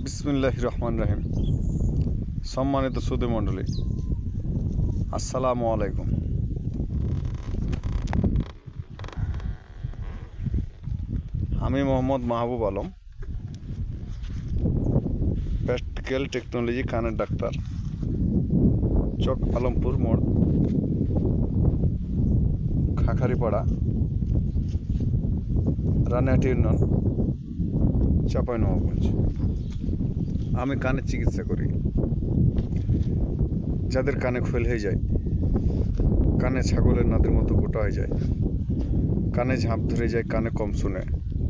বিসমিল্লাহির রহমানির রহিম। সম্মানিত সুধী মণ্ডলী, আসসালামু আলাইকুম। আমি মোহাম্মদ মাহবুব আলম, প্র্যাকটিক্যাল টেকনোলজি কানের ডাক্তার, চক আলমপুর মোড়, খাখারিপাড়া, রানিহাটি ইউনিয়ন, চাঁপাইনবাবগঞ্জ। আমি কানের চিকিৎসা করি। যাদের কানে খোল হয়ে যায়, কানে ছাগলের নাদের মতো গোটা হয়ে যায়, কানে ঝাঁপ ধরে যায়, কানে কম শুনে,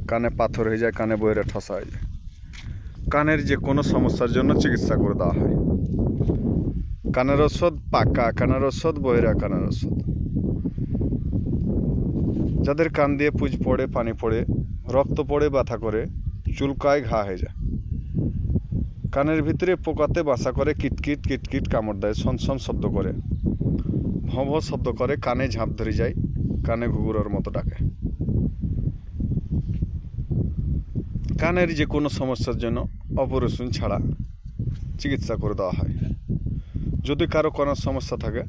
কানে পাথর হয়ে যায়, কানে বইরে ঠসা হয়ে যায়, কানের যে কোনো সমস্যার জন্য চিকিৎসা করে দেওয়া হয়। কানের ওষুধ, পাকা কানের ওষুধ, বহিরা কানের ওষুধ। যাদের কান দিয়ে পুজ পড়ে, পানি পড়ে, রক্ত পড়ে, ব্যথা করে, চুলকায়, ঘা হয়ে যায়, কানের ভিতরে পোকাতে বাসা করে, কিটকিট কিটকিট কামড় দেয়, সনসন শব্দ করে, ভঁ ভঁ শব্দ করে, কানে ঝাঁপ ধরে যায়, কানে ঘুঘুরের মতো ডাকে। কানের যে কোনো সমস্যার জন্য অপারেশন ছাড়া চিকিৎসা করে দেওয়া হয়। যদি কারো কোনো সমস্যা থাকে,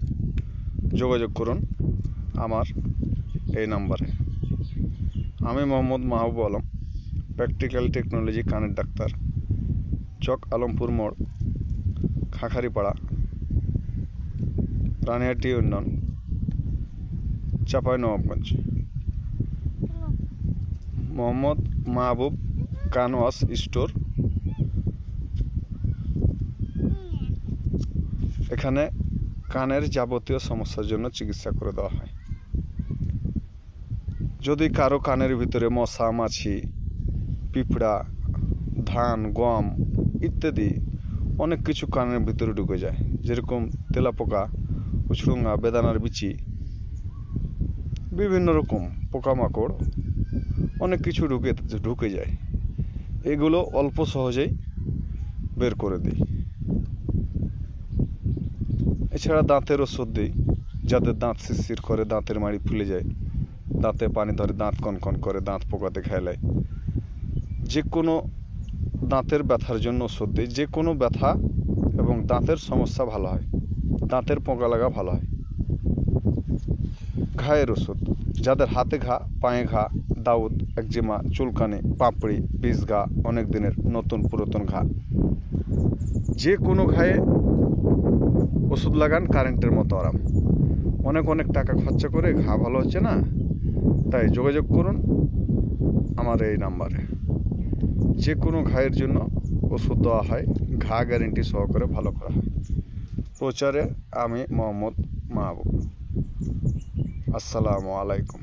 যোগাযোগ করুন আমার এই নাম্বারে। আমি মোহাম্মদ মাহবুব আলম, প্র্যাকটিক্যাল টেকনোলজি কানের ডাক্তার, চক আলমপুর মোড়, খাখারিপাড়া, রানিহাটি ইউনিয়ন, চাঁপাইনবাবগঞ্জ। মোহাম্মদ মাহবুব কান ওয়াশ স্টোর। এখানে কানের যাবতীয় সমস্যার জন্য চিকিৎসা করে দেওয়া হয়। যদি কারো কানের ভিতরে মশা, মাছি, পিঁপড়া, ধান, গম ইত্যাদি অনেক কিছু কানের ভিতরে ঢুকে যায়, যেরকম তেলাপোকা, উছড়ুঙ্গা, বেদানার বিচি, বিভিন্ন রকম পোকামাকড় অনেক কিছু ঢুকে যায়, এগুলো অল্প সহজেই বের করে দিই। এছাড়া দাঁতের ওষুধ দিই। যাদের দাঁত শিরশির করে, দাঁতের মাড়ি ফুলে যায়, দাঁতে পানি ধরে, দাঁত কনকন করে, দাঁত পোকাতে খেলায়, যে কোনো দাঁতের ব্যথার জন্য ওষুধ দিই। যে কোনো ব্যথা এবং দাঁতের সমস্যা ভালো হয়, দাঁতের পোকা লাগা ভালো হয়। ঘায়ের ওষুধ, যাদের হাতে ঘা, পায়ে ঘা, দাউদ, একজিমা, চুলকানি, পাপড়ি, বিষ ঘা, অনেক দিনের নতুন পুরাতন ঘা, যে কোনো ঘায়ে ওষুধ লাগান, কারেন্টের মতো আরাম। অনেক অনেক টাকা খরচা করে ঘা ভালো হচ্ছে না, তাই যোগাযোগ করুন আমার এই নাম্বারে। যে কোনো ঘায়ের জন্য ওষুধ দেওয়া হয়, ঘা গ্যারেন্টি সহকারে ভালো করা হয়। প্রচারে আমি মোহাম্মদ মাহবুব। আসসালামু আলাইকুম।